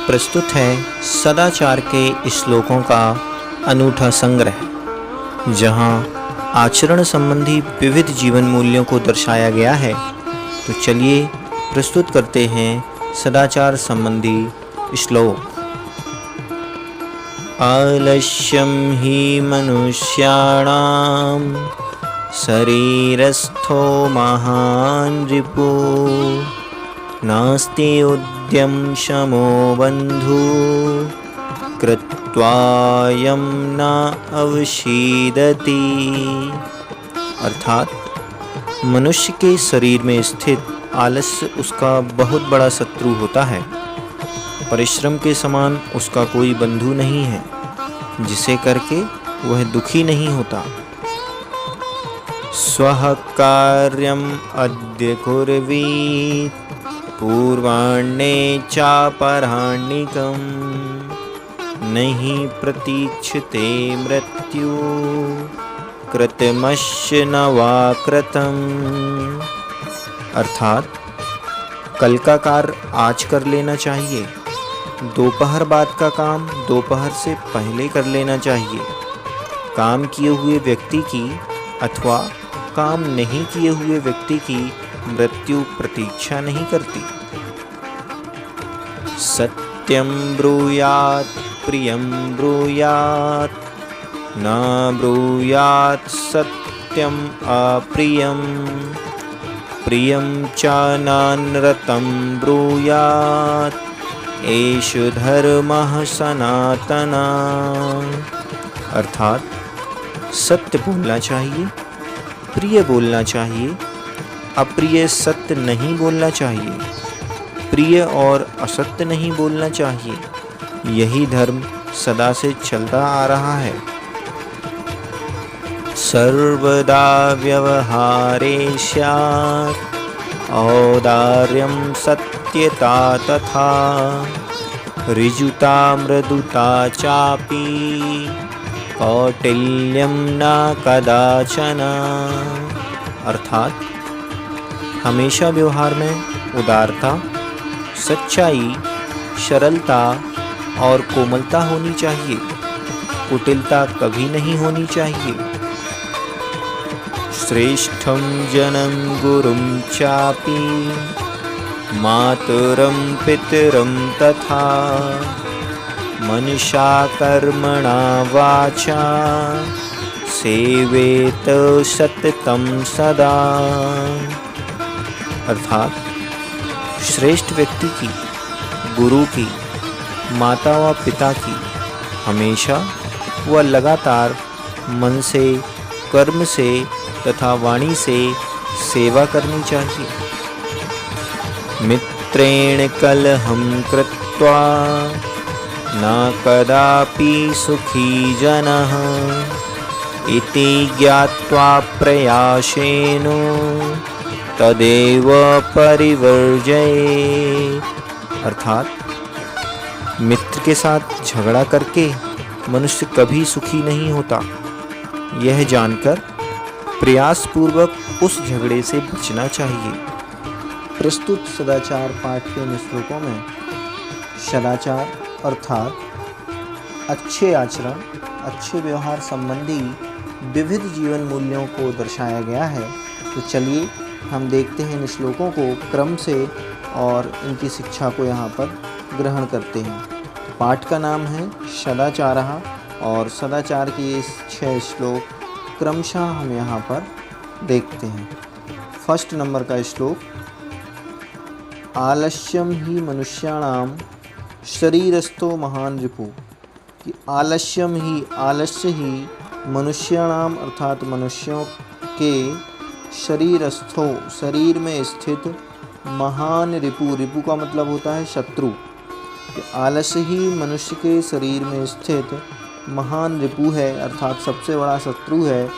प्रस्तुत है सदाचार के श्लोकों का अनूठा संग्रह, जहां आचरण संबंधी विविध जीवन मूल्यों को दर्शाया गया है। तो चलिए प्रस्तुत करते हैं सदाचार संबंधी श्लोक। आलस्यं हि मनुष्याणां शरीरस्थो महान् रिपुः नास्ति उद्यम शमो बंधु कृत्वायं न अवशीदति। अर्थात मनुष्य के शरीर में स्थित आलस्य उसका बहुत बड़ा शत्रु होता है। परिश्रम के समान उसका कोई बंधु नहीं है, जिसे करके वह दुखी नहीं होता। स्वः कार्यम् अद्य कुर्वीत पूर्वाण्ये चापराह्निकं नहि प्रतीक्षते मृत्यु कृतमस्य न वा कृतम्। अर्थात कल का कार्य आज कर लेना चाहिए, दोपहर बाद का काम दोपहर से पहले कर लेना चाहिए। काम किए हुए व्यक्ति की अथवा काम नहीं किए हुए व्यक्ति की मृत्यु प्रतीक्षा नहीं करती। सत्यं ब्रूयात् प्रियं ब्रूयात् न ब्रूयात् सत्यम् अप्रियं प्रियं च नानृतं ब्रूयात् एष धर्मः सनातनः। अर्थात सत्य बोलना चाहिए, प्रिय बोलना चाहिए, अप्रिय सत्य नहीं बोलना चाहिए, प्रिय और असत्य नहीं बोलना चाहिए। यही धर्म सदा से चलता आ रहा है। सर्वदा व्यवहारे स्यात् औदार्यं सत्यता तथा ऋजुता मृदुता चापि कौटिल्यं न कदाचन। अर्थात हमेशा व्यवहार में उदारता, सच्चाई, सरलता और कोमलता होनी चाहिए, कुटिलता कभी नहीं होनी चाहिए। श्रेष्ठं जनं गुरुं चापि मातरं पितरं तथा मनुषा कर्मणा वाचा सेवेत सततं सदा। अर्थात श्रेष्ठ व्यक्ति की, गुरु की, माता व पिता की हमेशा व लगातार मन से, कर्म से तथा वाणी से सेवा करनी चाहिए। मित्रेण कलहं कृत्वा न कदापि सुखी जनः इति ज्ञात्वा प्रयासेन तदेव परिवर्जयेत्। अर्थात मित्र के साथ झगड़ा करके मनुष्य कभी सुखी नहीं होता। यह जानकर प्रयास पूर्वक उस झगड़े से बचना चाहिए। प्रस्तुत सदाचार पाठ के श्लोकों में सदाचार अर्थात अच्छे आचरण, अच्छे व्यवहार संबंधी विविध जीवन मूल्यों को दर्शाया गया है। तो चलिए हम देखते हैं इन श्लोकों को क्रम से और इनकी शिक्षा को यहाँ पर ग्रहण करते हैं। तो पाठ का नाम है सदाचारः और सदाचार के ये 6 श्लोक क्रमशः हम यहाँ पर देखते हैं। फर्स्ट नंबर का श्लोक, आलस्यं हि मनुष्याणां शरीरस्थो महान् रिपुः। कि आलस्य ही मनुष्याणाम अर्थात मनुष्यों के शरीरस्थो शरीर में स्थित महान रिपु, रिपु का मतलब होता है शत्रु। आलस्य ही मनुष्य के शरीर में स्थित महान रिपु है अर्थात सबसे बड़ा शत्रु है।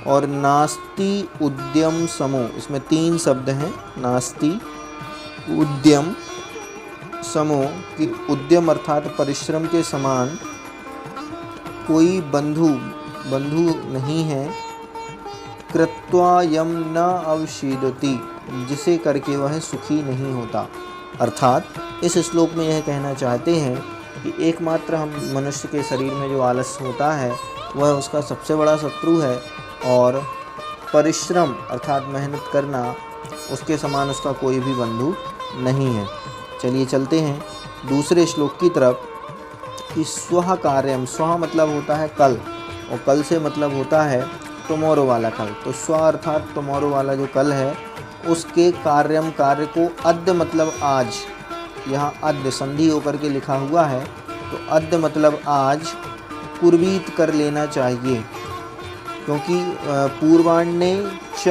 और नास्ति उद्यम समो, इसमें 3 शब्द हैं, नास्ति उद्यम समो। कि उद्यम अर्थात परिश्रम के समान कोई बंधु नहीं है। कृत्वा यम न अवशीदति, जिसे करके वह सुखी नहीं होता। अर्थात इस श्लोक में यह कहना चाहते हैं कि एकमात्र हम मनुष्य के शरीर में जो आलस्य होता है वह उसका सबसे बड़ा शत्रु है, और परिश्रम अर्थात मेहनत करना उसके समान उसका कोई भी बंधु नहीं है। चलिए चलते हैं दूसरे श्लोक की तरफ कि स्वः कार्यम, स्वः मतलब होता है कल, और कल से मतलब होता है टुमारो वाला कल। तो स्व अर्थात टुमारो वाला जो कल है उसके कार्यम, कार्य को, अद्य मतलब आज, यहाँ अद्य संधि होकर के लिखा हुआ है, तो अद्य मतलब आज कुर्वीत कर लेना चाहिए, क्योंकि पूर्वाह्ने च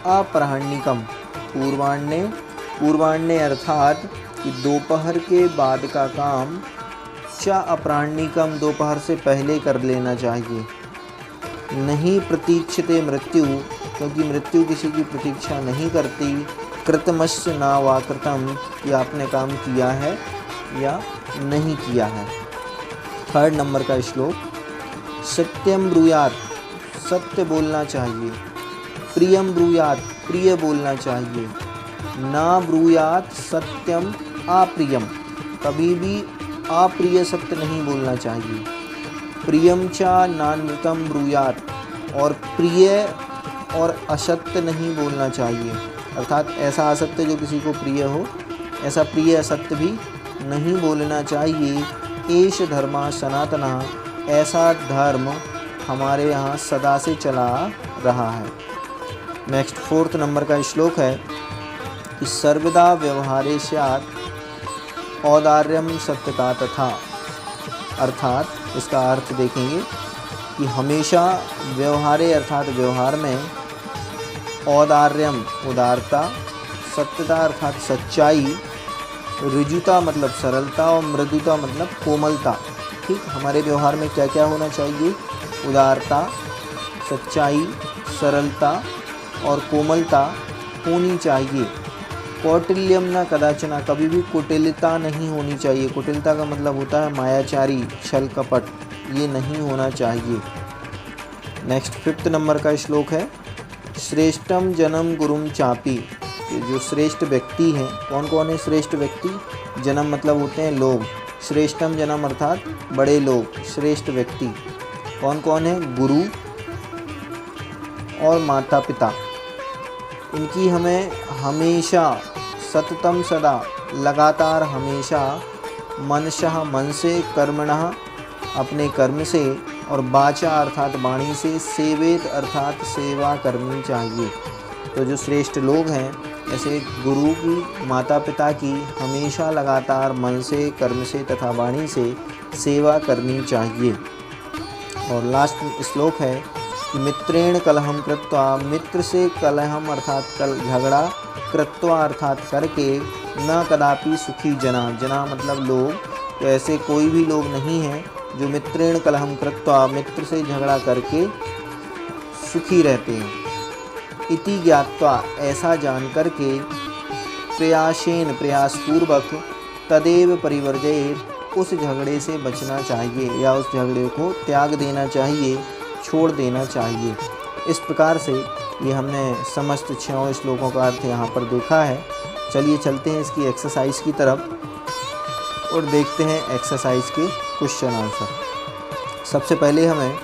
अपराह्निकम, पूर्वाह्ने अर्थात कि दोपहर के बाद का काम, च अपराह्निकम दोपहर से पहले कर लेना चाहिए। नहीं प्रतीक्षते मृत्यु, क्योंकि मृत्यु किसी की प्रतीक्षा नहीं करती। कृतमस्य न वा कृतम, कि आपने काम किया है या नहीं किया है। थर्ड नंबर का श्लोक, सत्यम ब्रूयात, सत्य बोलना चाहिए। प्रियम ब्रूयात, प्रिय बोलना चाहिए। ना ब्रूयात सत्यम अप्रियम, कभी भी अप्रिय सत्य नहीं बोलना चाहिए। प्रियम च नानृतम ब्रूयात, और प्रिय और असत्य नहीं बोलना चाहिए, अर्थात ऐसा असत्य जो किसी को प्रिय हो, ऐसा प्रिय असत्य भी नहीं बोलना चाहिए। एष धर्मा सनातना, ऐसा धर्म हमारे यहाँ सदा से चला रहा है। नेक्स्ट फोर्थ नंबर का श्लोक है कि सर्वदा व्यवहारे स्यात् औदार्यम सत्यता तथा, अर्थात इसका अर्थ देखेंगे कि हमेशा व्यवहारे अर्थात व्यवहार में, औदार्यम उदारता, सत्यता अर्थात सच्चाई, ऋजुता मतलब सरलता, और मृदुता मतलब कोमलता। ठीक, हमारे व्यवहार में क्या क्या होना चाहिए? उदारता, सच्चाई, सरलता और कोमलता होनी चाहिए। कौटिल्यम न कदाचना, कभी भी कुटिलता नहीं होनी चाहिए। कुटिलता का मतलब होता है मायाचारी, छल कपट, ये नहीं होना चाहिए। नेक्स्ट फिफ्थ नंबर का श्लोक है, श्रेष्ठम जनम गुरुम चापी, जो श्रेष्ठ व्यक्ति हैं, कौन कौन है श्रेष्ठ व्यक्ति? जन्म मतलब होते हैं लोग, श्रेष्ठम जन्म अर्थात बड़े लोग, श्रेष्ठ व्यक्ति कौन कौन है? गुरु और माता पिता। इनकी हमें हमेशा, सततम सदा, लगातार हमेशा, मनशः मन से, कर्मणः अपने कर्म से, और वाचा अर्थात वाणी से, सेवेत अर्थात सेवा करनी चाहिए। तो जो श्रेष्ठ लोग हैं, ऐसे गुरु की, माता पिता की हमेशा लगातार मन से, कर्म से तथा वाणी से सेवा करनी चाहिए। और लास्ट श्लोक है कि मित्रेण कलहम कृत्वा, मित्र से कलहम अर्थात कल झगड़ा, कृत्वा अर्थात करके, न कदापि सुखी जना, जना मतलब लोग, तो ऐसे कोई भी लोग नहीं हैं जो मित्रेण कलहम कृत्वा, मित्र से झगड़ा करके सुखी रहते हैं। इति ज्ञात्वा, ऐसा जान करके, प्रयासेन प्रयासपूर्वक, तदेव परिवर्जयेत्, उस झगड़े से बचना चाहिए या उस झगड़े को त्याग देना चाहिए, छोड़ देना चाहिए। इस प्रकार से ये हमने समस्त 6 श्लोकों का अर्थ यहाँ पर देखा है। चलिए चलते हैं इसकी एक्सरसाइज की तरफ और देखते हैं एक्सरसाइज के क्वेश्चन आंसर। सबसे पहले हमें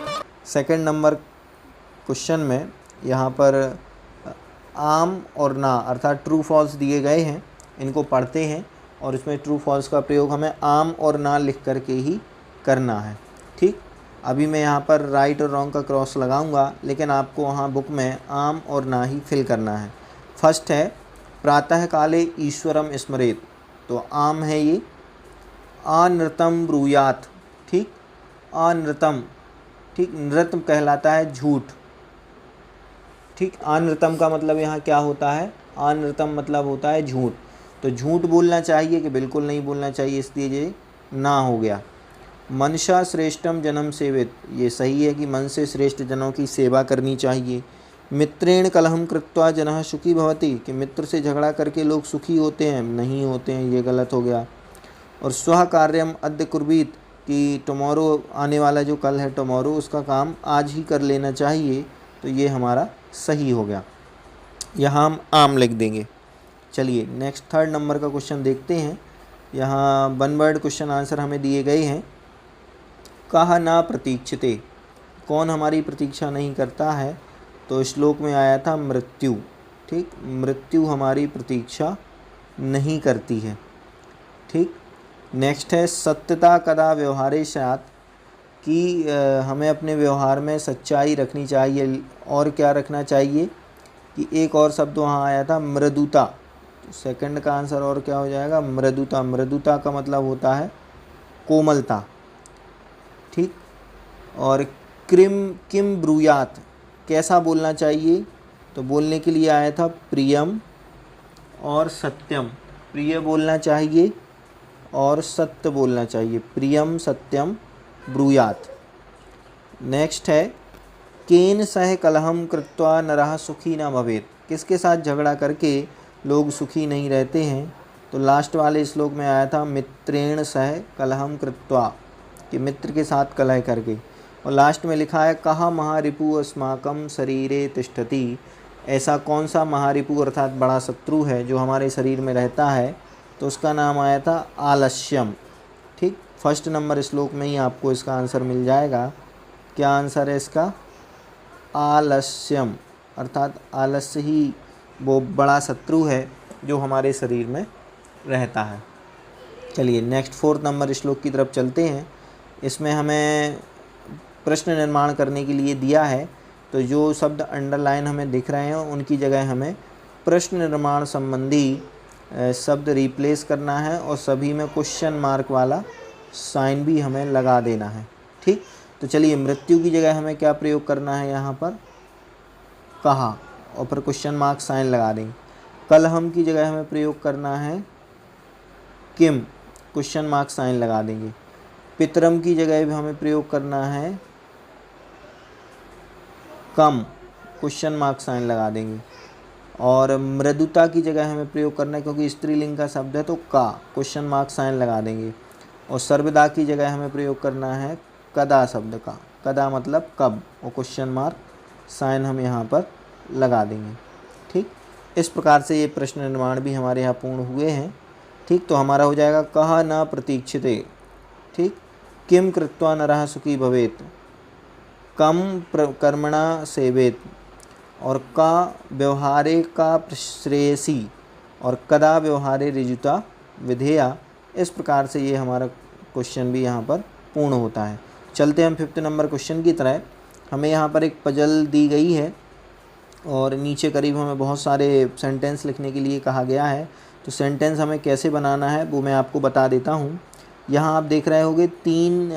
सेकंड नंबर क्वेश्चन में यहाँ पर आम और ना अर्थात ट्रू फॉल्स दिए गए हैं, इनको पढ़ते हैं और इसमें ट्रू फॉल्स का प्रयोग हमें आम और ना लिख करके ही करना है। ठीक, अभी मैं यहाँ पर राइट और रॉन्ग का क्रॉस लगाऊंगा, लेकिन आपको वहाँ बुक में आम और ना ही फिल करना है। फर्स्ट है प्रातः काले ईश्वरम स्मरेत, तो आम है ये। अनृतम ब्रूयात, ठीक, अनृतम, ठीक, नृत्य कहलाता है झूठ। ठीक, अनृतम का मतलब यहाँ क्या होता है? अनृतम मतलब होता है झूठ, तो झूठ बोलना चाहिए कि बिल्कुल नहीं बोलना चाहिए, इसलिए ये ना हो गया। मनसा श्रेष्ठम जन्म सेवित, ये सही है कि मन से श्रेष्ठ जनों की सेवा करनी चाहिए। मित्रेण कलहम कृत्वा जनः सुखी भवति, कि मित्र से झगड़ा करके लोग सुखी होते हैं, नहीं होते हैं, ये गलत हो गया। और स्वः कार्यम अद्य कुर्वीत, कि टुमारो आने वाला जो कल है टुमारो, उसका काम आज ही कर लेना चाहिए, तो ये हमारा सही हो गया। यहाँ हम आम लिख देंगे। चलिए नेक्स्ट 3rd नंबर का क्वेश्चन देखते हैं। यहाँ 1 वर्ड क्वेश्चन आंसर हमें दिए गए हैं। कहा ना प्रतीक्षते, कौन हमारी प्रतीक्षा नहीं करता है? तो श्लोक में आया था मृत्यु। ठीक, मृत्यु हमारी प्रतीक्षा नहीं करती है। ठीक, नेक्स्ट है सत्यता कदा व्यवहारे स्यात्, कि हमें अपने व्यवहार में सच्चाई रखनी चाहिए। और क्या रखना चाहिए कि एक और शब्द वहाँ आया था मृदुता। तो सेकंड का आंसर और क्या हो जाएगा? मृदुता। मृदुता का मतलब होता है कोमलता। ठीक, और किम ब्रूयात, कैसा बोलना चाहिए? तो बोलने के लिए आया था प्रियम और सत्यम। प्रिय बोलना चाहिए और सत्य बोलना चाहिए। प्रियम सत्यम ब्रूयात। नेक्स्ट है केन सह कलहम कृत्वा नरः सुखी न भवेत्, किसके साथ झगड़ा करके लोग सुखी नहीं रहते हैं? तो लास्ट वाले श्लोक में आया था मित्रेण सह कलहम कृत्वा, कि मित्र के साथ कलह करके। और लास्ट में लिखा है कहा महारिपु अस्माकं शरीरे तिष्ठति, ऐसा कौन सा महारिपु अर्थात बड़ा शत्रु है जो हमारे शरीर में रहता है? तो उसका नाम आया था आलस्यम। ठीक, 1st नंबर श्लोक में ही आपको इसका आंसर मिल जाएगा। क्या आंसर है इसका? आलस्यम, अर्थात आलस्य ही वो बड़ा शत्रु है जो हमारे शरीर में रहता है। चलिए नेक्स्ट 4th नंबर श्लोक की तरफ चलते हैं। इसमें हमें प्रश्न निर्माण करने के लिए दिया है, तो जो शब्द अंडरलाइन हमें दिख रहे हैं उनकी जगह हमें प्रश्न निर्माण संबंधी शब्द रिप्लेस करना है और सभी में क्वेश्चन मार्क वाला साइन भी हमें लगा देना है। ठीक, तो चलिए मृत्यु की जगह हमें क्या प्रयोग करना है? यहाँ पर कहा और फिर क्वेश्चन मार्क साइन लगा देंगे। कलहम की जगह हमें प्रयोग करना है किम, क्वेश्चन मार्क साइन लगा देंगे। पितरम की जगह भी हमें प्रयोग करना है कम, क्वेश्चन मार्क साइन लगा देंगे। और मृदुता की जगह हमें प्रयोग करना है, क्योंकि स्त्रीलिंग का शब्द है तो का, क्वेश्चन मार्क साइन लगा देंगे। और सर्वदा की जगह हमें प्रयोग करना है कदा शब्द का, कदा मतलब कब, और क्वेश्चन मार्क साइन हम यहाँ पर लगा देंगे। ठीक, इस प्रकार से ये प्रश्न निर्माण भी हमारे यहाँ पूर्ण हुए हैं। ठीक, तो हमारा हो जाएगा कहा न प्रतीक्षते। ठीक, किम कृत्वा नरः सुखी भवेत्, कम कर्मणा सेवेत्, और का व्यवहारे का श्रेयसी, और कदा व्यवहारे ऋजुता विधेया। इस प्रकार से ये हमारा क्वेश्चन भी यहाँ पर पूर्ण होता है। चलते हम 5th नंबर क्वेश्चन की तरह। हमें यहाँ पर एक पजल दी गई है और नीचे करीब हमें बहुत सारे सेंटेंस लिखने के लिए कहा गया है। तो सेंटेंस हमें कैसे बनाना है वो मैं आपको बता देता हूँ। यहाँ आप देख रहे होंगे 3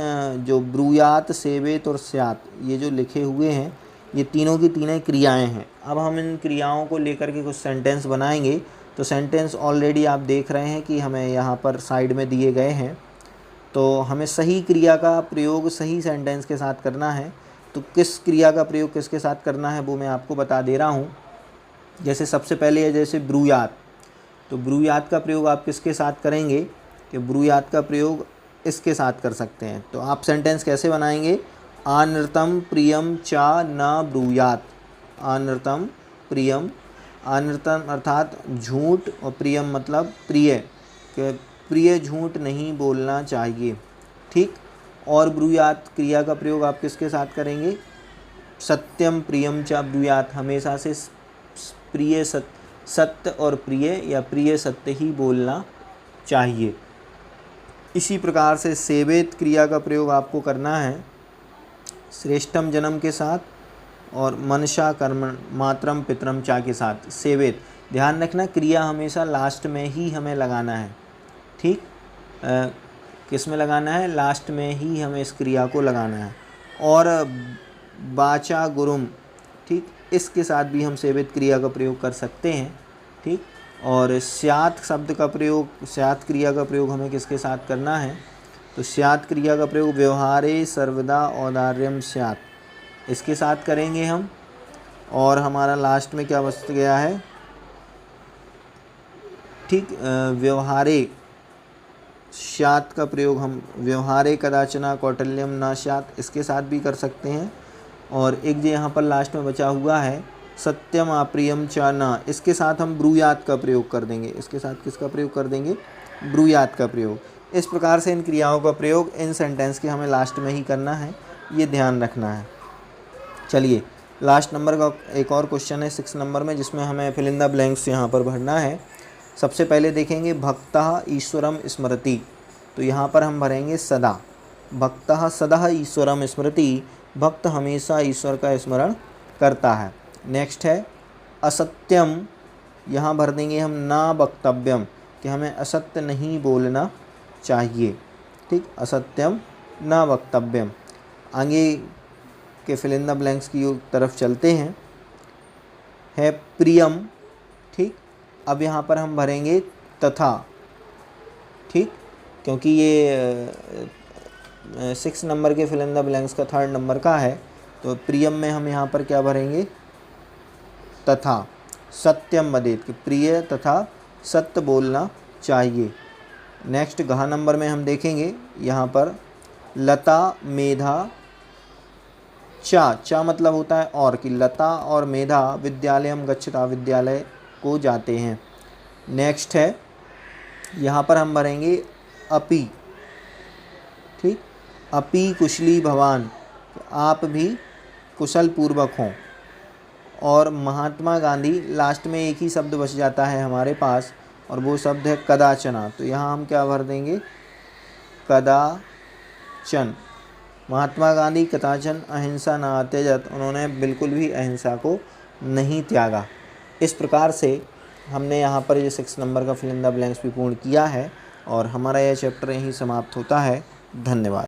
जो ब्रूयात, सेवेत और स्यात, ये जो लिखे हुए हैं ये तीनों की तीनों क्रियाएं हैं। अब हम इन क्रियाओं को लेकर के कुछ सेंटेंस बनाएंगे। तो सेंटेंस ऑलरेडी आप देख रहे हैं कि हमें यहाँ पर साइड में दिए गए हैं। तो हमें सही क्रिया का प्रयोग सही सेंटेंस के साथ करना है। तो किस क्रिया का प्रयोग किसके साथ करना है वो मैं आपको बता दे रहा हूँ। जैसे सबसे पहले है जैसे ब्रूयात, तो ब्रूयात का प्रयोग आप किसके साथ करेंगे? कि ब्रूयात का प्रयोग इसके साथ कर सकते हैं। तो आप सेंटेंस कैसे बनाएंगे? आनृतम प्रियम चा न ब्रूयात। आनृतम प्रियम, आनृतम अर्थात झूठ और प्रियम मतलब प्रिय, कि प्रिय झूठ नहीं बोलना चाहिए। ठीक, और ब्रूयात क्रिया का प्रयोग आप किसके साथ करेंगे? सत्यम प्रियम च ब्रूयात, हमेशा से प्रिय सत्य और प्रिय या प्रिय सत्य ही बोलना चाहिए। इसी प्रकार से सेवेत क्रिया का प्रयोग आपको करना है श्रेष्ठम जन्म के साथ और मनसा कर्म मातरम पितरम चा के साथ। सेवेत, ध्यान रखना क्रिया हमेशा लास्ट में ही हमें लगाना है। ठीक, किस में लगाना है? लास्ट में ही हमें इस क्रिया को लगाना है। और बाचा गुरुम, ठीक, इसके साथ भी हम सेवित क्रिया का प्रयोग कर सकते हैं। ठीक, और स्यात् शब्द का प्रयोग, स्यात् क्रिया का प्रयोग हमें किसके साथ करना है? तो स्यात् क्रिया का प्रयोग व्यवहारे सर्वदा औदार्यम स्यात्, इसके साथ करेंगे हम। और हमारा लास्ट में क्या बच गया है? ठीक, व्यवहारे स्यात् का प्रयोग हम व्यवहारे कदाचना कौटिल्यम न स्यात्, इसके साथ भी कर सकते हैं। और एक जो यहाँ पर लास्ट में बचा हुआ है सत्यम अप्रियम च न, इसके साथ हम ब्रूयात का प्रयोग कर देंगे। इसके साथ किसका प्रयोग कर देंगे? ब्रूयात का प्रयोग। इस प्रकार से इन क्रियाओं का प्रयोग इन सेंटेंस के हमें लास्ट में ही करना है, ये ध्यान रखना है। चलिए लास्ट नंबर का एक और क्वेश्चन है 6 नंबर में, जिसमें हमें फिल इन द ब्लैंक्स यहाँ पर भरना है। सबसे पहले देखेंगे भक्तः ईश्वरम स्मरति, तो यहाँ पर हम भरेंगे सदा। भक्तः सदा ईश्वरम स्मरति, भक्त हमेशा ईश्वर का स्मरण करता है। नेक्स्ट है असत्यम, यहाँ भर देंगे हम ना वक्तव्यम, कि हमें असत्य नहीं बोलना चाहिए। ठीक, असत्यम ना वक्तव्यम। आगे के फिल इन द ब्लैंक्स की तरफ चलते हैं। है प्रियम, ठीक, अब यहाँ पर हम भरेंगे तथा। ठीक, क्योंकि ये 6 नंबर के फिल इन द ब्लैंक्स का 3rd नंबर का है, तो प्रियम में हम यहाँ पर क्या भरेंगे? तथा। सत्यम वदेत, कि प्रिय तथा सत्य बोलना चाहिए। नेक्स्ट घ नंबर में हम देखेंगे यहाँ पर लता मेधा चा, चा मतलब होता है और, कि लता और मेधा विद्यालयम गच्छता, विद्यालय को जाते हैं। नेक्स्ट है यहाँ पर हम भरेंगे अपि। ठीक, अपि कुशली भवान, आप भी कुशल पूर्वक हों। और महात्मा गांधी, लास्ट में एक ही शब्द बच जाता है हमारे पास, और वो शब्द है कदाचना, तो यहाँ हम क्या भर देंगे? कदाचन। महात्मा गांधी कदाचन अहिंसा न त्यजत, उन्होंने बिल्कुल भी अहिंसा को नहीं त्यागा। इस प्रकार से हमने यहाँ पर ये 6 नंबर का फिल इन द ब्लैंक्स भी पूर्ण किया है, और हमारा यह चैप्टर यहीं समाप्त होता है। धन्यवाद।